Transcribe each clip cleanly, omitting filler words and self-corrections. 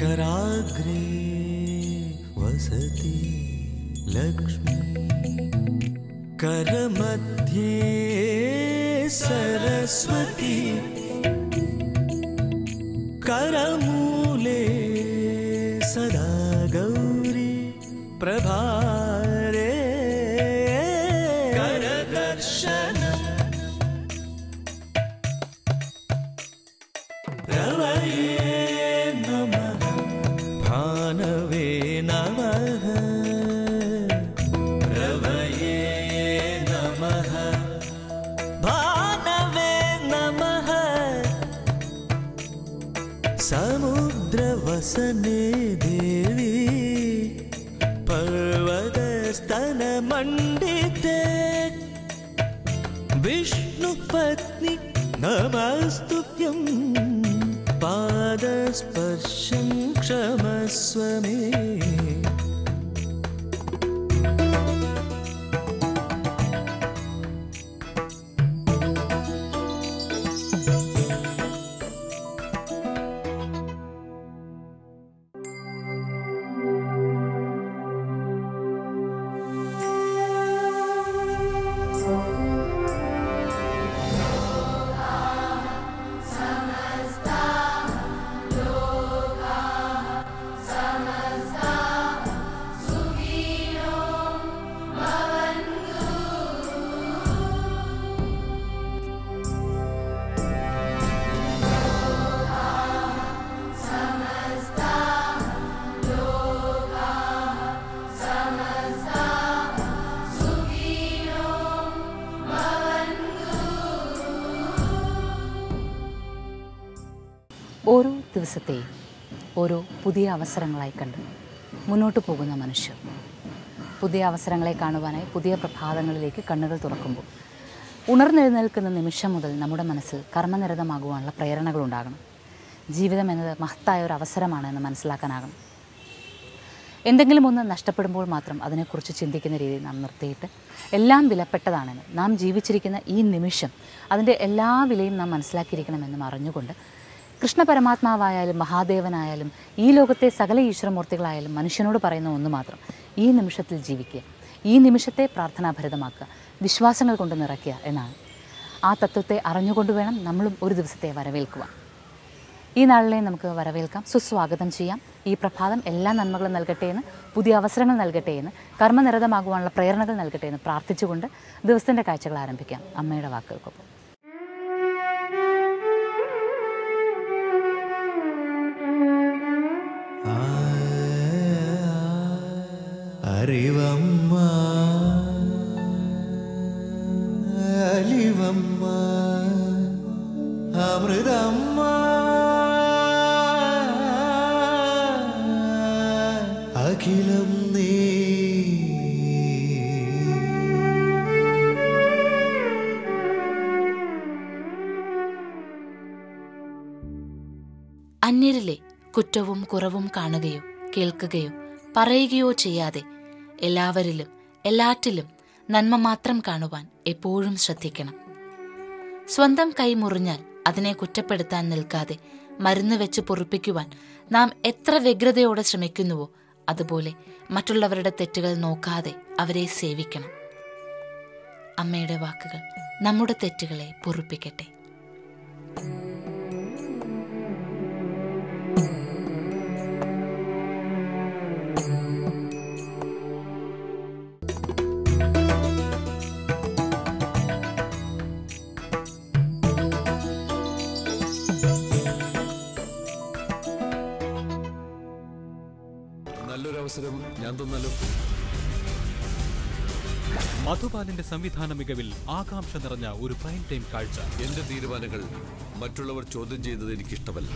कराग्रे वसति लक्ष्मी करमध्ये सरस्वती करमूले सदा गौरी प्रभारे करदर्शनम् रवये नमः भानवे नमः रवये नमः भानवे नमः समुद्रवसने देवी पर्वतस्तनमण्डिते विष्णुपत्नी नमस्तुभ्यं पादस्पर्शं क्षमस्व मे ഓരോ ദിവസത്തെയും ഓരോ പുതിയ അവസരങ്ങളായി കണ്ട് മുന്നോട്ട് പോകുന്ന മനുഷ്യർ പുതിയ അവസരങ്ങളെ കാണുവാനായി പുതിയ പ്രഭാതങ്ങളിലേക്ക് കണ്ണുകൾ തുറക്കുമ്പോൾ ഉണർന്നെഴുന്നേൽക്കുന്ന നിമിഷം മുതൽ നമ്മുടെ മനസ്സിൽ കർമ്മനിരതമാകുവാനുള്ള പ്രേരണകളുണ്ടാകണം. ജീവിതം എന്നത് മഹത്തായ ഒരു അവസരമാണ് എന്ന് മനസ്സിലാക്കാനാകണം. എന്തെങ്കിലും ഒന്ന് നഷ്ടപ്പെടുമ്പോൾ മാത്രം അതിനെക്കുറിച്ച് ചിന്തിക്കുന്ന രീതി നാം നിർത്തിയിട്ട് എല്ലാം വിലപ്പെട്ടതാണെന്ന്, നാം ജീവിച്ചിരിക്കുന്ന ഈ നിമിഷം അതിൻ്റെ എല്ലാ വിലയും നാം മനസ്സിലാക്കിയിരിക്കണമെന്നും അറിഞ്ഞുകൊണ്ട് കൃഷ്ണ പരമാത്മാവായാലും മഹാദേവനായാലും ഈ ലോകത്തെ സകല ഈശ്വരമൂർത്തികളായാലും മനുഷ്യനോട് പറയുന്ന ഒന്ന് മാത്രം: ഈ നിമിഷത്തിൽ ജീവിക്കുക, ഈ നിമിഷത്തെ പ്രാർത്ഥനാഭരിതമാക്കുക, വിശ്വാസങ്ങൾ കൊണ്ട് നിറയ്ക്കുക എന്നാണ്. ആ തത്വത്തെ അറിഞ്ഞുകൊണ്ട് വേണം നമ്മളും ഒരു ദിവസത്തെ വരവേൽക്കുവാൻ. ഈ നാളിനെ നമുക്ക് വരവേൽക്കാം, സുസ്വാഗതം ചെയ്യാം. ഈ പ്രഭാതം എല്ലാ നന്മകളും നൽകട്ടെ എന്ന്, പുതിയ അവസരങ്ങൾ നൽകട്ടെ എന്ന്, കർമ്മനിരതമാകുവാനുള്ള പ്രേരണകൾ നൽകട്ടെ എന്ന് പ്രാർത്ഥിച്ചുകൊണ്ട് ദിവസത്തിൻ്റെ കാഴ്ചകൾ ആരംഭിക്കാം അമ്മയുടെ വാക്കുകൾക്കൊപ്പം. അറിവമ്മ അലിവമ്മ അമൃതമ്മ അഖിലം നീ. അന്യരിലെ കുറ്റവും കുറവും കാണുകയോ കേൾക്കുകയോ പറയുകയോ ചെയ്യാതെ എല്ലാവരിലും എല്ലാറ്റിലും നന്മ മാത്രം കാണുവാൻ എപ്പോഴും ശ്രദ്ധിക്കണം. സ്വന്തം കൈ മുറിഞ്ഞാൽ അതിനെ കുറ്റപ്പെടുത്താൻ നിൽക്കാതെ മരുന്ന് വെച്ച് പൊറുപ്പിക്കുവാൻ നാം എത്ര വ്യഗ്രതയോടെ ശ്രമിക്കുന്നുവോ അതുപോലെ മറ്റുള്ളവരുടെ തെറ്റുകൾ നോക്കാതെ അവരെ സേവിക്കണം. അമ്മയുടെ വാക്കുകൾ നമ്മുടെ തെറ്റുകളെ പൊറുപ്പിക്കട്ടെ. നല്ലൊരു അവസരം ഞാൻ തന്നല്ലോ. മധുപാലിന്റെ സംവിധാന മികവിൽ ആകാംക്ഷ നിറഞ്ഞ ഒരു പ്രൈം ടൈം കാഴ്ച. എന്റെ തീരുമാനങ്ങൾ മറ്റുള്ളവർ ചോദ്യം ചെയ്യുന്നത് എനിക്കിഷ്ടമല്ല.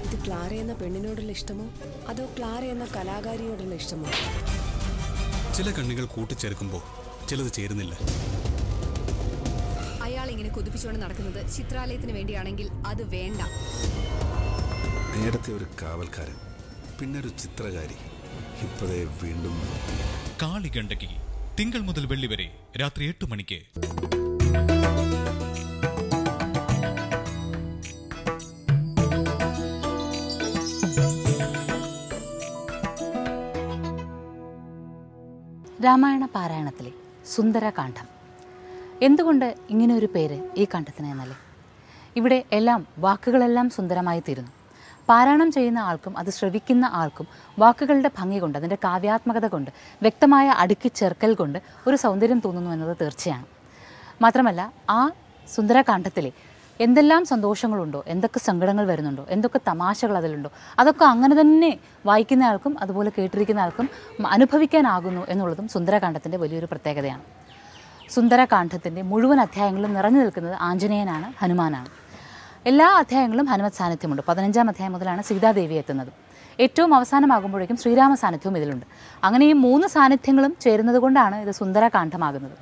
ഇത് ക്ലാര എന്ന പെണ്ണിനോടുള്ള ഇഷ്ടമോ അതോ ക്ലാര എന്ന കലാകാരിയോടുള്ള ഇഷ്ടമോ? ചില കണ്ണികൾ കൂട്ടിച്ചേർക്കുമ്പോൾ ചിലത് ചേരുന്നില്ല. അയാൾ ഇങ്ങനെ കൊതിപ്പിച്ചുകൊണ്ട് നടക്കുന്നത് ചിത്രാലയത്തിന് വേണ്ടിയാണെങ്കിൽ അത് വേണ്ട. നേരത്തെ ഒരു കാവൽക്കാരൻ, പിന്നെ ഒരു ചിത്രകാരി, ഇപ്പതേ വീണ്ടും. കാളികണ്ടകി തിങ്കൾ മുതൽ വെള്ളി വരെ രാത്രി 8 മണിക്ക്. രാമായണ പാരായണത്തിലെ സുന്ദരകാന്ഡം. എന്തുകൊണ്ട് ഇങ്ങനെ ഒരു പേര് ഈ കാണ്ഡത്തിന് എന്നല്ലേ? ഇവിടെ വാക്കുകളെല്ലാം സുന്ദരമായി തീരുന്നു. പാരായണം ചെയ്യുന്ന ആൾക്കും അത് ശ്രവിക്കുന്ന ആൾക്കും വാക്കുകളുടെ ഭംഗി കൊണ്ട്, അതിൻ്റെ കാവ്യാത്മകത കൊണ്ട്, വ്യക്തമായ അടുക്കിച്ചേർക്കൽ കൊണ്ട് ഒരു സൗന്ദര്യം തോന്നുന്നു എന്നത് തീർച്ചയാണ്. മാത്രമല്ല, ആ സുന്ദരകാന്ഡത്തിലെ എന്തെല്ലാം സന്തോഷങ്ങളുണ്ടോ, എന്തൊക്കെ സങ്കടങ്ങൾ വരുന്നുണ്ടോ, എന്തൊക്കെ തമാശകൾ അതിലുണ്ടോ, അതൊക്കെ അങ്ങനെ തന്നെ വായിക്കുന്ന ആൾക്കും അതുപോലെ കേട്ടിരിക്കുന്ന ആൾക്കും അനുഭവിക്കാനാകുന്നു എന്നുള്ളതും സുന്ദരകാന്ഡത്തിൻ്റെ വലിയൊരു പ്രത്യേകതയാണ്. സുന്ദരകാന്ഡത്തിൻ്റെ മുഴുവൻ അധ്യായങ്ങളും നിറഞ്ഞു നിൽക്കുന്നത് ആഞ്ജനേയനാണ്, ഹനുമാനാണ്. എല്ലാ അധ്യായങ്ങളും ഹനുമത് സാന്നിധ്യമുണ്ട്. 15-ാം അധ്യായം മുതലാണ് സീതാദേവി എത്തുന്നത്. ഏറ്റവും അവസാനമാകുമ്പോഴേക്കും ശ്രീരാമ സാന്നിധ്യവും ഇതിലുണ്ട്. അങ്ങനെ ഈ 3 സാന്നിധ്യങ്ങളും ചേരുന്നത് കൊണ്ടാണ് ഇത് സുന്ദരകാന്ഡമാകുന്നത്.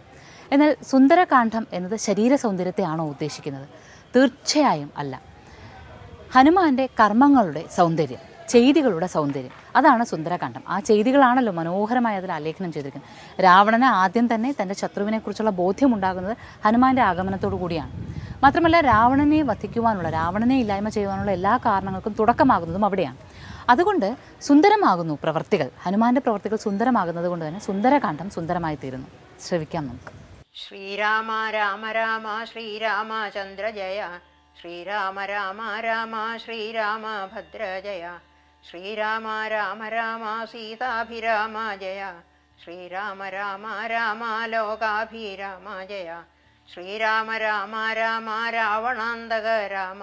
എന്നാൽ സുന്ദരകാന്ഡം എന്നത് ശരീര സൗന്ദര്യത്തെയാണോ ഉദ്ദേശിക്കുന്നത്? തീർച്ചയായും അല്ല. ഹനുമാന്റെ കർമ്മങ്ങളുടെ സൗന്ദര്യം, ചെയ്തികളുടെ സൗന്ദര്യം, അതാണ് സുന്ദരകാന്ഡം. ആ ചെയ്തികളാണല്ലോ മനോഹരമായി അതിൽ ആലേഖനം ചെയ്തിരിക്കുന്നത്. രാവണന് ആദ്യം തന്നെ തൻ്റെ ശത്രുവിനെക്കുറിച്ചുള്ള ബോധ്യമുണ്ടാകുന്നത് ഹനുമാന്റെ ആഗമനത്തോടു കൂടിയാണ്. മാത്രമല്ല, രാവണനെ വധിക്കുവാനുള്ള, രാവണനെ ഇല്ലായ്മ ചെയ്യുവാനുള്ള എല്ലാ കാരണങ്ങൾക്കും തുടക്കമാകുന്നതും അവിടെയാണ്. അതുകൊണ്ട് സുന്ദരമാകുന്നു പ്രവർത്തികൾ, ഹനുമാന്റെ പ്രവർത്തികൾ സുന്ദരമാകുന്നത് കൊണ്ട് തന്നെ സുന്ദരകാന്ഡം സുന്ദരമായി തീരുന്നു. ശ്രവിക്കാം നമുക്ക്. ശ്രീരാമ രാമ രാമ ശ്രീരാമചന്ദ്ര ജയ, ശ്രീരാമ രാമ രാമ ശ്രീരാമ ഭദ്ര ജയ, ശ്രീരാമ രാമ രാമ സീതാഭിരാമ ജയ, ശ്രീരാമ രാമ രാമ ലോകാഭിരാമ ജയ, ശ്രീരാമ രാമ രാമ രാവണാന്തക രാമ,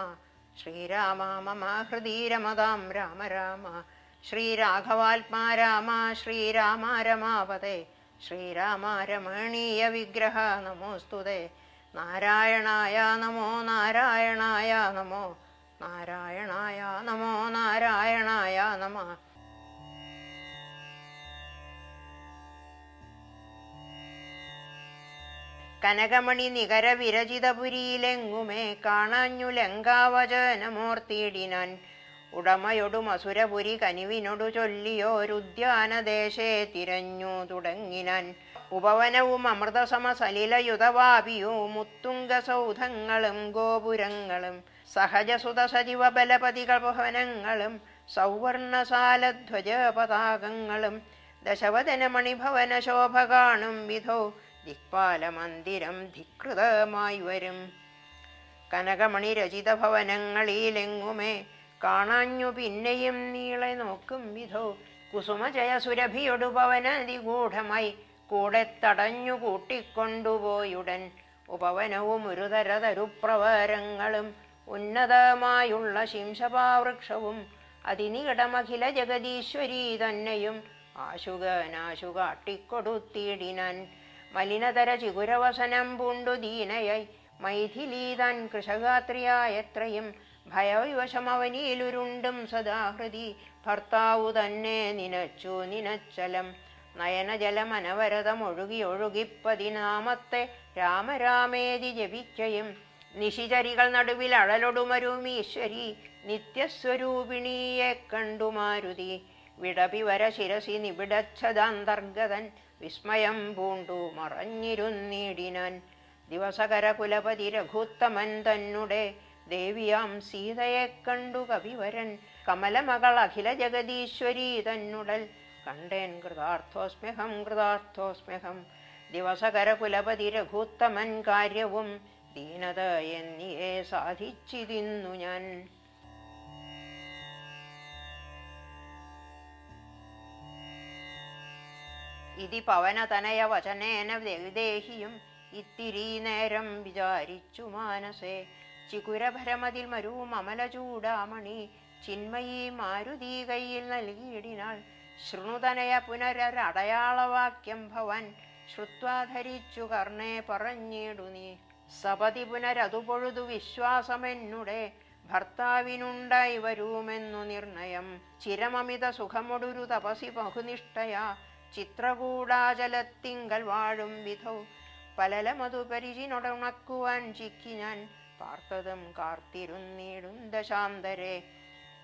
ശ്രീരാമ മമ ഹൃദി രമതാം രാമ രാമ, ശ്രീരാഘവാത്മാ രാമ ശ്രീരാമ രമാപതേ, ശ്രീരാമ രമണീയ വിഗ്രഹ നമോസ്തുതേ, നാരായണായ നമോ നാരായണായ നമോ, നാരായണായ നമോ നാരായണായ നമ. കനകമണി നികര വിരചിതപുരിയിലെങ്ങുമേ കാണാഞ്ഞു ലങ്കാവചനമോർത്തിയിടിനാൻ, ഉടമയൊടു മസുരപുരി കനിവിനൊടു ചൊല്ലിയോരുദ്യാനദേശേ തിരഞ്ഞു തുടങ്ങിനാൻ, ഉപവനവും അമൃതസമ സലിലയുധവാപിയും മുത്തുംഗ സൗധങ്ങളും ഗോപുരങ്ങളും സഹജസുത സജീവ ബലപതികൾ ഭവനങ്ങളും സൗവർണസാലധ്വജ പതാകങ്ങളും ദശവദന മണിഭവന ശോഭ കാണും വിധോ ദിക്പാലമന്ദിരം ധികൃതമായി വരും. കനകമണി രചിത ഭവനങ്ങളിലെങ്ങുമേ കാണാഞ്ഞു പിന്നെയും നീളെ നോക്കും വിധോ, കുസുമജയ സുരഭിയൊടു പവനതിഗൂഢമായി കൂടെ തടഞ്ഞു കൂട്ടിക്കൊണ്ടുപോയുടൻ, ഉപവനവും ഒരുതര തരുപ്രവരങ്ങളും ഉന്നതമായുള്ള ശിംശപാവൃക്ഷവും അതിനികടമഖില ജഗദീശ്വരി തന്നെയും ആശുകനാശു കാട്ടിക്കൊടുത്തിടിനാൻ, മലിനതര ചിഗുരവസനം പൂണ്ടു ദീനയായി മൈഥിലീതാൻ കൃഷഗാത്രിയായത്രയും ഭയവിവശമവനിയിലുരുണ്ടും സദാഹൃതി, ഭർത്താവു തന്നെ നിനച്ചു നിനച്ചലം നയനജലമനവരതമൊഴുകി ഒഴുകിപ്പതിനാമത്തെ രാമരാമേതി ജപിക്കയും, നിശിചരികൾ നടുവിൽ അഴലൊടുമരുമീശ്വരി നിത്യസ്വരൂപിണിയെ കണ്ടു മാരുതി, വിടപിവര ശിരസി നിബിഡച്ഛദാന്തർഗതൻ വിസ്മയം പൂണ്ടു മറഞ്ഞിരുന്നിടിനാൻ, ദിവസകര കുലപതി രഘുത്തമൻ തന്നെ ദേവിയാം സീതയെ കണ്ടു കവിവരൻ, കമലമകൾ അഖില ജഗദീശ്വരി തന്നുടൽ കണ്ടേൻ കൃതാർത്ഥോസ്മ്യഹം കൃതാർത്ഥോസ്മ്യഹം, ദിവസകര കുലപതി രഘുത്തമൻ കാര്യവും ദീനത എന്നിയെ സാധിച്ചിരുന്നു ഞാൻ. ഇതി പവനതനയ വചനേന ദേഹിയും ഇത്തിരി നേരം വിചാരിച്ചു മാനസേ, ചികുരഭരമതിൽ മരുവും അമലചൂടാമണി ചിന്മയീ മാരുതി കയ്യിൽ നൽകിയിടിനാൾ, ശൃണുതനയ പുനരടയാളവാക്യം ഭവാൻ ശ്രുത്വാധരിച്ചു കർണേ പറഞ്ഞിടു നീ, സപതി പുനരതുപൊഴുതു വിശ്വാസമെന്നുടെ ഭർത്താവിനുണ്ടായി വരുമെന്നു നിർണയം, ചിരമമിത സുഖമൊടൊരു തപസി ബഹുനിഷ്ഠയാ ചിത്രകൂടാചലത്തിങ്കൽ വാഴും വിധോ, പലലമതു പരിചിനൊടണക്കുവാൻ ചിക്കി ഞാൻ പാർത്തതും കാർത്തിരുന്നിടും ദശാന്തരെ,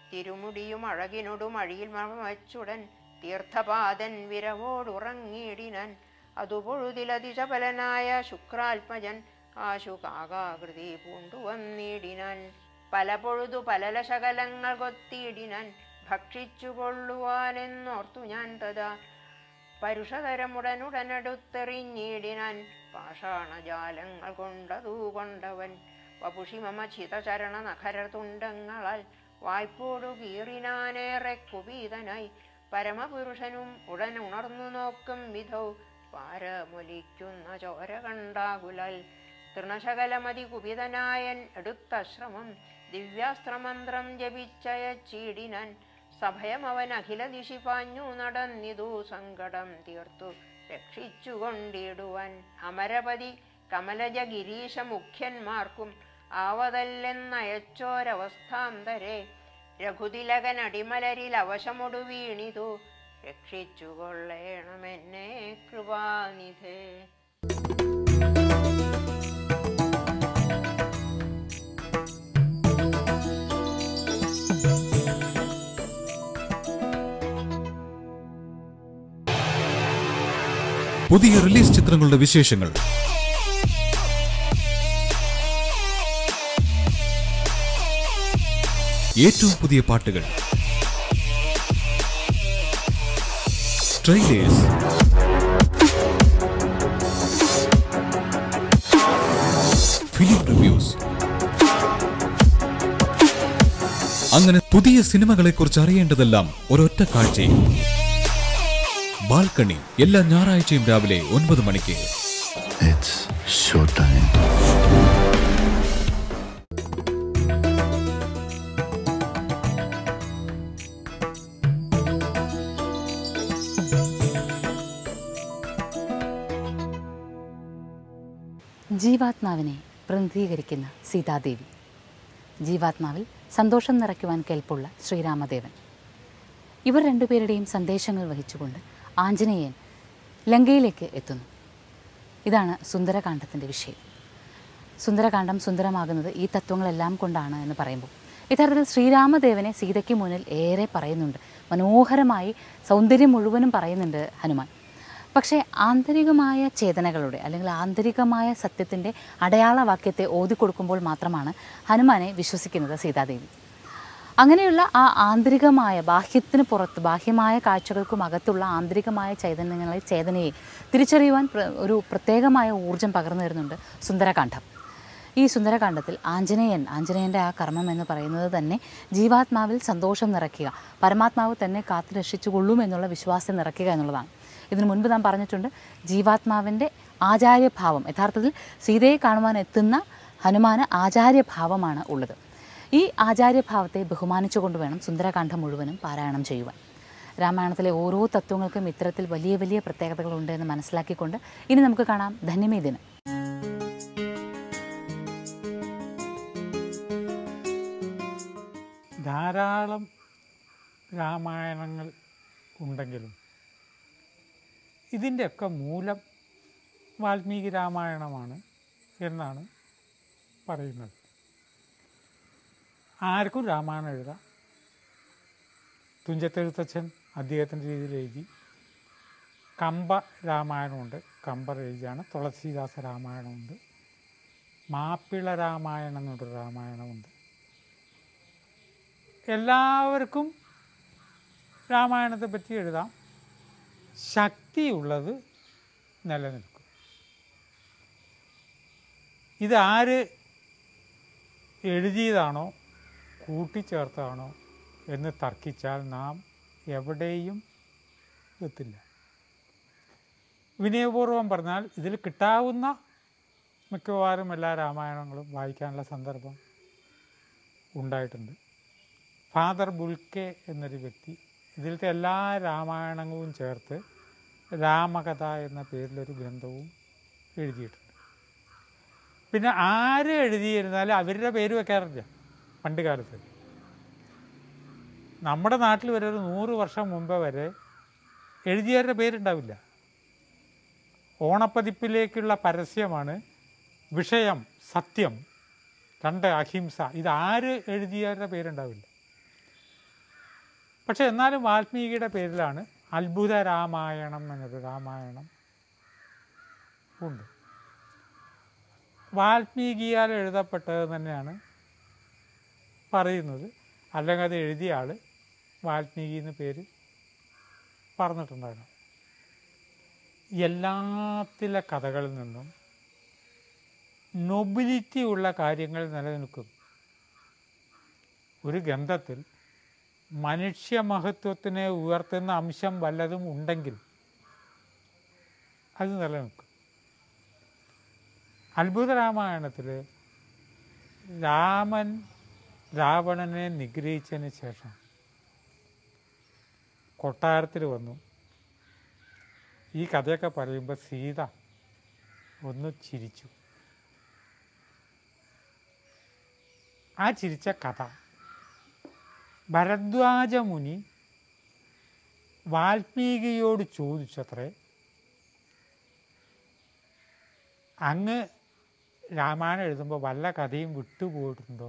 തിരുമുടിയും അഴകിനൊടും അഴിയിൽ മറവച്ചുടൻ തീർത്ഥപാദൻ വിരവോടുറങ്ങിയിടിനാൻ, അതുപൊഴുതിലതിചപലനായ ശുക്രാത്മജൻ ആശു കാകാകൃതി പൂണ്ടുവന്നിടിനാൻ, പല പൊഴുതു പലല ശകലങ്ങൾ കൊത്തിയിടിനാൻ ഭക്ഷിച്ചു കൊള്ളുവാനെന്നോർത്തു ഞാൻ തഥാ, പരുഷതരമുടനുടനടുത്തെറിഞ്ഞിടിനാൻ പാഷാണജാലങ്ങൾ കൊണ്ടതൂ കൊണ്ടവൻ വപുഷിമമചിതചരണ നഖരതുണ്ടങ്ങളാൽ വായ്പോടു കീറിനാനേറെ കുപീതനായി പരമപുരുഷനും ഉടൻ ഉണർന്നു നോക്കും വിധൗ പാരമൊലിക്കുന്ന ചോര കണ്ടാകുലാൽ തൃണശകലമതി കുപിതനായൻ എടുത്തശ്രമം ദിവ്യാസ്ത്രമന്ത്രം ജപിച്ചയച്ചീടിനാൻ സഭയം അവൻ അഖില ദിശി പാഞ്ഞു നടന്നിതു സങ്കടം തീർത്തു രക്ഷിച്ചുകൊണ്ടിടുവാൻ അമരപതി കമലജ ഗിരീശ മുഖ്യന്മാർക്കും ആവതല്ലെന്നയച്ചോരവസ്ഥാന്തരെ രഘുതിലകൻ അടിമലരിൽ അവശമൊടു വീണിതു രക്ഷിച്ചുകൊള്ളേണമെന്നെ കൃപാനിധേ. പുതിയ റിലീസ് ചിത്രങ്ങളുടെ വിശേഷങ്ങൾ, ഏറ്റവും പുതിയ പാട്ടുകൾ, ട്രെയിലേഴ്സ്, ഫിലിം റിവ്യൂസ്, അങ്ങനെ പുതിയ സിനിമകളെക്കുറിച്ച് അറിയേണ്ടതെല്ലാം ഒരൊറ്റ കാഴ്ചയിൽ. ബാൽക്കണി എല്ലാ ഞായറാഴ്ചയും രാവിലെ 9 മണിക്ക്. ജീവാത്മാവിനെ പ്രതിനിധീകരിക്കുന്ന സീതാദേവി, ജീവാത്മാവിൽ സന്തോഷം നിറയ്ക്കുവാൻ കെൽപ്പുള്ള ശ്രീരാമദേവൻ, ഇവർ രണ്ടുപേരുടെയും സന്ദേശങ്ങൾ വഹിച്ചുകൊണ്ട് ആഞ്ജനേയൻ ലങ്കയിലേക്ക് എത്തുന്നു. ഇതാണ് സുന്ദരകാന്ഡത്തിൻ്റെ വിഷയം. സുന്ദരകാന്ഡം സുന്ദരമാകുന്നത് ഈ തത്വങ്ങളെല്ലാം കൊണ്ടാണ് എന്ന് പറയുമ്പോൾ യഥാർത്ഥത്തിൽ ശ്രീരാമദേവനെ സീതയ്ക്ക് മുന്നിൽ ഏറെ പറയുന്നുണ്ട്. മനോഹരമായി സൗന്ദര്യം മുഴുവനും പറയുന്നുണ്ട് ഹനുമാൻ. പക്ഷേ ആന്തരികമായ ചേതനകളുടെ അല്ലെങ്കിൽ ആന്തരികമായ സത്യത്തിൻ്റെ അടയാളവാക്യത്തെ ഓതിക്കൊടുക്കുമ്പോൾ മാത്രമാണ് ഹനുമാനെ വിശ്വസിക്കുന്നത് സീതാദേവി. അങ്ങനെയുള്ള ആ ആന്തരികമായ ബാഹ്യത്തിന് പുറത്ത് ബാഹ്യമായ കാഴ്ചകൾക്കും അകത്തുള്ള ആന്തരികമായ ചേതനയെ തിരിച്ചറിയുവാൻ ഒരു പ്രത്യേകമായ ഊർജം പകർന്നു തരുന്നുണ്ട് സുന്ദരകാന്ഡം. ഈ സുന്ദരകാന്ഡത്തിൽ ആഞ്ജനേയൻ്റെ ആ കർമ്മം എന്ന് പറയുന്നത് തന്നെ ജീവാത്മാവിൽ സന്തോഷം നിറയ്ക്കുക, പരമാത്മാവ് തന്നെ കാത്തു രക്ഷിച്ചുകൊള്ളുമെന്നുള്ള വിശ്വാസം നിറയ്ക്കുക എന്നുള്ളതാണ്. ഇതിനു മുൻപ് നാം പറഞ്ഞിട്ടുണ്ട്, ജീവാത്മാവിൻ്റെ ആചാര്യഭാവം, യഥാർത്ഥത്തിൽ സീതയെ കാണുവാൻ എത്തുന്ന ഹനുമാന് ആചാര്യഭാവമാണ് ഉള്ളത്. ഈ ആചാര്യഭാവത്തെ ബഹുമാനിച്ചുകൊണ്ട് വേണം സുന്ദരകാന്ഡം മുഴുവനും പാരായണം ചെയ്യുവാൻ. രാമായണത്തിലെ ഓരോ തത്വങ്ങൾക്കും ഇത്തരത്തിൽ വലിയ വലിയ പ്രത്യേകതകളുണ്ട് എന്ന് മനസ്സിലാക്കിക്കൊണ്ട് ഇനി നമുക്ക് കാണാം ധന്യമേ ദിനം. ധാരാളം രാമായണങ്ങൾ ഉണ്ടെങ്കിലും ഇതിൻ്റെയൊക്കെ മൂലം വാൽമീകി രാമായണമാണ് എന്നാണ് പറയുന്നത്. ആർക്കും രാമായണം എഴുതാം. തുഞ്ചത്തെഴുത്തച്ഛൻ അദ്ദേഹത്തിൻ്റെ രീതിയിൽ എഴുതി. കമ്പ രാമായണമുണ്ട്, കമ്പർ എഴുതിയാണ്. തുളസീദാസ രാമായണമുണ്ട്. മാപ്പിള രാമായണം എന്നൊരു രാമായണമുണ്ട്. എല്ലാവർക്കും രാമായണത്തെ പറ്റി എഴുതാം. ശക്തിയുള്ളത് നിലനിൽക്കും. ഇതാര് എഴുതിയതാണോ കൂട്ടിച്ചേർത്തതാണോ എന്ന് തർക്കിച്ചാൽ നാം എവിടെയും എത്തില്ല. വിനയപൂർവം പറഞ്ഞാൽ ഇതിൽ കിട്ടാവുന്ന മിക്കവാറും എല്ലാ രാമായണങ്ങളും വായിക്കാനുള്ള സന്ദർഭം ഉണ്ടായിട്ടുണ്ട്. ഫാദർ ബുൾക്കെ എന്നൊരു വ്യക്തി ഇതിലത്തെ എല്ലാ രാമായണങ്ങളും ചേർത്ത് രാമകഥ എന്ന പേരിലൊരു ഗ്രന്ഥവും എഴുതിയിട്ടുണ്ട്. പിന്നെ ആര് എഴുതിയിരുന്നാലും അവരുടെ പേര് വെക്കാറില്ല. പണ്ട് കാലത്ത് നമ്മുടെ നാട്ടിൽ വരെ ഒരു 100 വർഷം മുമ്പ് വരെ എഴുതിയവരുടെ പേരുണ്ടാവില്ല. ഓണപ്പതിപ്പിലേക്കുള്ള പരസ്യമാണ് വിഷയം, സത്യം, 2 അഹിംസ. ഇതാര് എഴുതിയവരുടെ പേരുണ്ടാവില്ല. പക്ഷെ എന്നാലും വാൽമീകിയുടെ പേരിലാണ് അത്ഭുത രാമായണം എന്നൊരു രാമായണം ഉണ്ട്. വാൽമീകിയാൽ എഴുതപ്പെട്ടത് തന്നെയാണ് പറയുന്നത്. അല്ലെങ്കിൽ അത് എഴുതിയ ആൾ വാൽമീകി എന്ന് പേര് പറഞ്ഞിട്ടുണ്ടായിരുന്നു. എല്ലാത്തിലെ കഥകളിൽ നിന്നും നൊബിലിറ്റി ഉള്ള കാര്യങ്ങൾ നിലനിൽക്കും. ഒരു ഗ്രന്ഥത്തിൽ മനുഷ്യമഹത്വത്തിനെ ഉയർത്തുന്ന അംശം വല്ലതും ഉണ്ടെങ്കിൽ അത് നിലനിൽക്കും. അത്ഭുത രാമായണത്തിൽ രാമൻ രാവണനെ നിഗ്രഹിച്ചതിന് ശേഷം കൊട്ടാരത്തിൽ വന്നു. ഈ കഥയൊക്കെ പറയുമ്പോൾ സീത ഒന്ന് ചിരിച്ചു. ആ ചിരിച്ച കഥ ഭരദ്വാജ മുനി വാൽമീകിയോട് ചോദിച്ചത്രേ, അങ്ങ് രാമായണം എഴുതുമ്പോൾ വല്ല കഥയും വിട്ടുപോയിട്ടുണ്ടോ?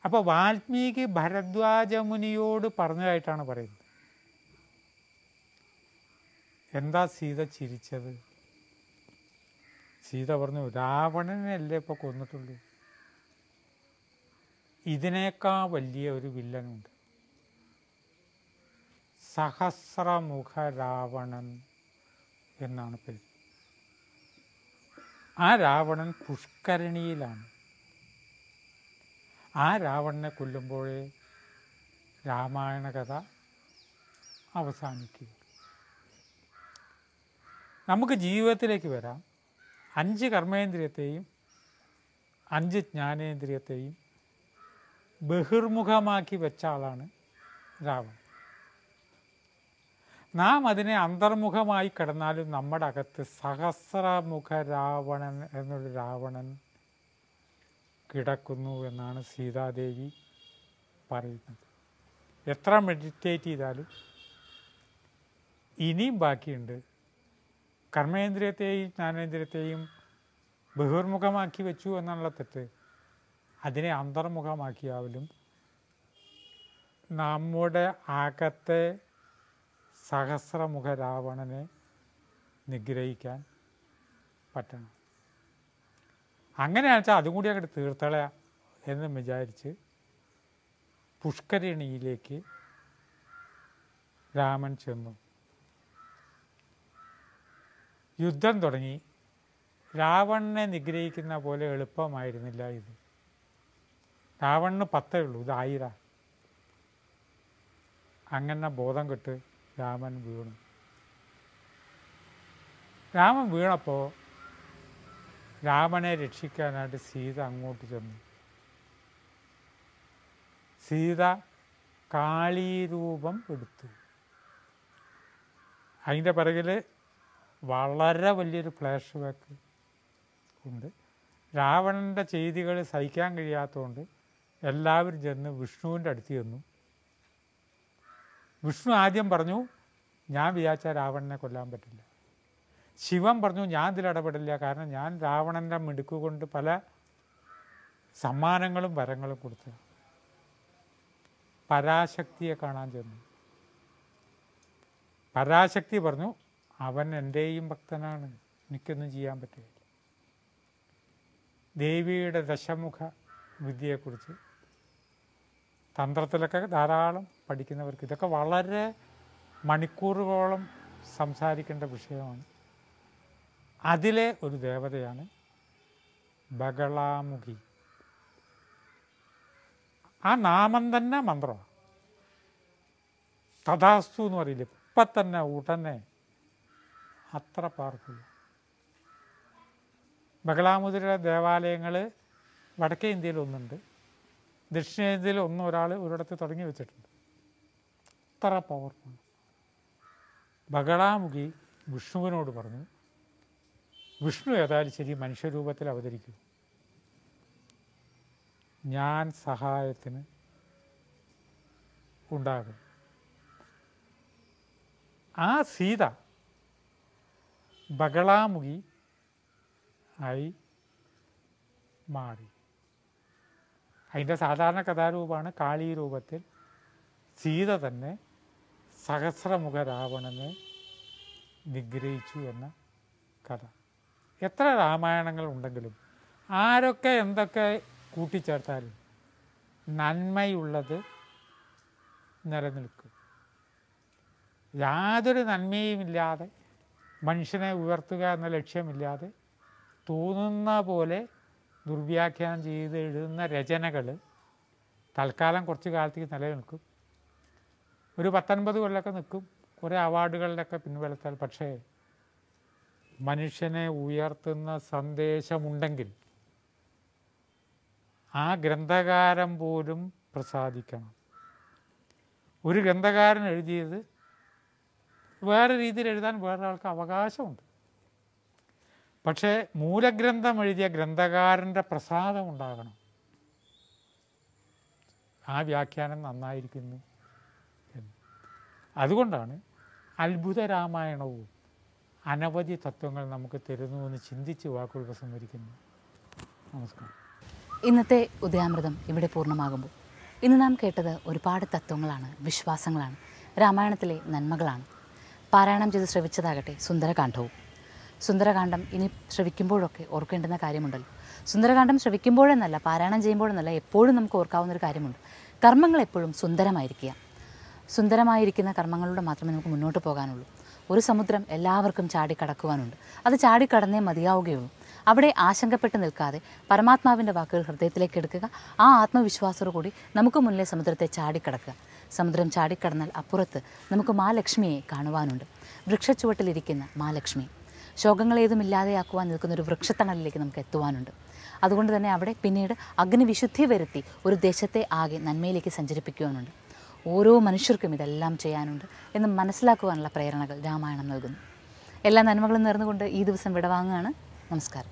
അപ്പോൾ വാൽമീകി ഭരദ്വാജ മുനിയോട് പറഞ്ഞതായിട്ടാണ് പറയുന്നത്. എന്താ സീത ചിരിച്ചത്? സീത പറഞ്ഞു, രാവണനല്ലേ ഇപ്പോൾ കൊന്നിട്ടുള്ളൂ, ഇതിനേക്കാൾ വലിയ ഒരു വില്ലനുണ്ട്, സഹസ്രമുഖ രാവണൻ എന്നാണ് പേര്. ആ രാവണൻ പുഷ്കരണിയിലാണ്. ആ രാവണനെ കൊല്ലുമ്പോഴേ രാമായണ കഥ അവസാനിക്കുക. നമുക്ക് ജീവിതത്തിലേക്ക് വരാം. 5 കർമ്മേന്ദ്രിയത്തെയും 5 ജ്ഞാനേന്ദ്രിയത്തെയും ബഹിർമുഖമാക്കി വെച്ച ആളാണ് രാവണൻ. നാം അതിനെ അന്തർമുഖമായി കിടന്നാലും നമ്മുടെ അകത്ത് സഹസ്രമുഖ രാവണൻ എന്നൊരു രാവണൻ കിടക്കുന്നു എന്നാണ് സീതാദേവി പറയുന്നത്. എത്ര മെഡിറ്റേറ്റ് ചെയ്താലും ഇനിയും ബാക്കിയുണ്ട്. കർമ്മേന്ദ്രിയത്തെയും ജ്ഞാനേന്ദ്രിയത്തെയും ബഹിർമുഖമാക്കി വെച്ചു എന്നുള്ള തെറ്റ്. അതിനെ അന്തർമുഖമാക്കിയാലും നമ്മുടെ അകത്തെ സഹസ്രമുഖ രാവണനെ നിഗ്രഹിക്കാൻ പറ്റണം. അങ്ങനെയാണെന്ന് വെച്ചാൽ അതും കൂടി അങ്ങോട്ട് തീർത്തളയാം എന്ന് വിചാരിച്ച് പുഷ്കരണിയിലേക്ക് രാമൻ ചെന്നു. യുദ്ധം തുടങ്ങി. രാവണനെ നിഗ്രഹിക്കുന്ന പോലെ എളുപ്പമായിരുന്നില്ല ഇത്. രാവണന് 10 ഉള്ളൂ, ഇത് 1000. അങ്ങനെ ബോധം കെട്ട് രാമൻ വീണു. രാമൻ വീണപ്പോൾ രാമനെ രക്ഷിക്കാനായിട്ട് സീത അങ്ങോട്ട് ചെന്നു. സീത കാളീരൂപം എടുത്തു. അതിൻ്റെ പിറകിൽ വളരെ വലിയൊരു ഫ്ലാഷ് ബാക്ക് ഉണ്ട്. രാവണൻ്റെ ചെയ്തികൾ സഹിക്കാൻ കഴിയാത്തതുകൊണ്ട് എല്ലാവരും ചെന്ന് വിഷ്ണുവിൻ്റെ അടുത്ത് ചെന്നു. വിഷ്ണു ആദ്യം പറഞ്ഞു, ഞാൻ വിചാരിച്ചാൽ രാവണനെ കൊല്ലാൻ പറ്റില്ല. ശിവൻ പറഞ്ഞു, ഞാൻ ഇതിൽ ഇടപെടില്ല, കാരണം ഞാൻ രാവണൻ്റെ മിടുക്കുകൊണ്ട് പല സമ്മാനങ്ങളും വരങ്ങളും കൊടുത്തു. പരാശക്തിയെ കാണാൻ ചെന്നു. പരാശക്തി പറഞ്ഞു, അവൻ എൻ്റെയും ഭക്തനാണ്, എനിക്കൊന്നും ചെയ്യാൻ പറ്റില്ല. ദേവിയുടെ ദശമുഖ വിദ്യയെക്കുറിച്ച് തന്ത്രത്തിലൊക്കെ ധാരാളം പഠിക്കുന്നവർക്ക് ഇതൊക്കെ വളരെ മണിക്കൂറുകളോളം സംസാരിക്കേണ്ട വിഷയമാണ്. അതിലെ ഒരു ദേവതയാണ് ബഗളാമുഖി. ആ നാമം തന്നെ മന്ത്രമാണ്. തഥാസ്തു എന്ന് പറയില്ല, ഇപ്പം തന്നെ ഉടനെ, അത്ര പവർഫുൾ. ബഗളാമുഖിയുടെ ദേവാലയങ്ങൾ വടക്കേ ഇന്ത്യയിൽ ഒന്നുണ്ട്, ദക്ഷിണേന്ത്യയിൽ ഒരാൾ ഒരിടത്ത് തുടങ്ങി വെച്ചിട്ടുണ്ട്. അത്ര പവർഫുൾ. ബഗളാമുഖി വിഷ്ണുവിനോട് പറഞ്ഞു, വിഷ്ണു ഏതായാലും ശരി മനുഷ്യരൂപത്തിൽ അവതരിക്കും, ഞാൻ സഹായത്തിന് ഉണ്ടാകും. ആ സീത ബഗളാമുഖി ആയി മാറി. അതിൻ്റെ സാധാരണ കഥാരൂപമാണ് കാളി രൂപത്തിൽ സീത തന്നെ സഹസ്രമുഖ രാവണനെ നിഗ്രഹിച്ചു എന്ന കഥ. എത്ര രാമായണങ്ങൾ ഉണ്ടെങ്കിലും ആരൊക്കെ എന്തൊക്കെ കൂട്ടിച്ചേർത്താലും നന്മയുള്ളത് നിലനിൽക്കും. യാതൊരു നന്മയുമില്ലാതെ മനുഷ്യനെ ഉയർത്തുക എന്ന ലക്ഷ്യമില്ലാതെ തോന്നുന്ന പോലെ ദുർവ്യാഖ്യാനം ചെയ്ത് എഴുതുന്ന രചനകൾ തൽക്കാലം കുറച്ച് കാലത്തേക്ക് നിലനിൽക്കും. ഒരു 19 കൊല്ലമൊക്കെ നിൽക്കും, കുറേ അവാർഡുകളിലൊക്കെ പിൻവലിച്ചാൽ. പക്ഷേ മനുഷ്യനെ ഉയർത്തുന്ന സന്ദേശമുണ്ടെങ്കിൽ ആ ഗ്രന്ഥകാരൻ പോലും പ്രസാദിക്കണം. ഒരു ഗ്രന്ഥകാരൻ എഴുതിയത് വേറെ രീതിയിൽ എഴുതാൻ വേറൊരാൾക്ക് അവകാശമുണ്ട്. പക്ഷേ മൂലഗ്രന്ഥം എഴുതിയ ഗ്രന്ഥകാരൻ്റെ പ്രസാദം ഉണ്ടാകണം. ആ വ്യാഖ്യാനം നന്നായിരിക്കുന്നു എന്ന്. അതുകൊണ്ടാണ് അത്ഭുത രാമായണവും അനവധി തത്വങ്ങൾ നമുക്ക് തരുന്നു എന്ന് ചിന്തിച്ച് വാക്കുകൾ ഉപസംഹരിക്കുന്നു. നമസ്കാരം. ഇന്നത്തെ ഉദയാമൃതം ഇവിടെ പൂർണ്ണമാകുമ്പോൾ ഇന്ന് നാം കേട്ടത് ഒരുപാട് തത്വങ്ങളാണ്, വിശ്വാസങ്ങളാണ്, രാമായണത്തിലെ നന്മകളാണ്. പാരായണം ചെയ്ത് ശ്രവിച്ചതാകട്ടെ സുന്ദരകാന്ഡവും. സുന്ദരകാന്ഡം ഇനി ശ്രവിക്കുമ്പോഴൊക്കെ ഓർക്കേണ്ടുന്ന കാര്യമുണ്ടല്ലോ. സുന്ദരകാന്ഡം ശ്രവിക്കുമ്പോഴെന്നല്ല, പാരായണം ചെയ്യുമ്പോഴെന്നല്ല, എപ്പോഴും നമുക്ക് ഓർക്കാവുന്നൊരു കാര്യമുണ്ട്. കർമ്മങ്ങൾ എപ്പോഴും സുന്ദരമായിരിക്കുക. സുന്ദരമായിരിക്കുന്ന കർമ്മങ്ങളിലൂടെ മാത്രമേ നമുക്ക് മുന്നോട്ട് പോകാനുള്ളൂ. ഒരു സമുദ്രം എല്ലാവർക്കും ചാടിക്കടക്കുവാനുണ്ട്. അത് ചാടിക്കടന്നേ മതിയാവുകയുള്ളൂ. അവിടെ ആശങ്കപ്പെട്ട് നിൽക്കാതെ പരമാത്മാവിൻ്റെ വാക്കുകൾ ഹൃദയത്തിലേക്ക് എടുക്കുക. ആ ആത്മവിശ്വാസത്തോടു കൂടി നമുക്ക് മുന്നിലെ സമുദ്രത്തെ ചാടിക്കടക്കുക. സമുദ്രം ചാടിക്കടന്നാൽ അപ്പുറത്ത് നമുക്ക് മാലക്ഷ്മിയെ കാണുവാനുണ്ട്. വൃക്ഷച്ചുവട്ടിലിരിക്കുന്ന മാലക്ഷ്മി. ശോകങ്ങളേതുമില്ലാതെയാക്കുവാൻ നിൽക്കുന്ന ഒരു വൃക്ഷത്തണലിലേക്ക് നമുക്ക് എത്തുവാനുണ്ട്. അതുകൊണ്ട് തന്നെ അവിടെ പിന്നീട് അഗ്നിവിശുദ്ധി വരുത്തി ഒരു ദേശത്തെ ആകെ നന്മയിലേക്ക് സഞ്ചരിപ്പിക്കുവാനുണ്ട്. ഓരോ മനുഷ്യർക്കും ഇതെല്ലാം ചെയ്യാനുണ്ട് എന്ന് മനസ്സിലാക്കുവാനുള്ള പ്രേരണകൾ രാമായണം നൽകുന്നു. എല്ലാ നന്മകളും നേർന്നുകൊണ്ട് ഈ ദിവസം വിടവാങ്ങുകയാണ്. നമസ്കാരം.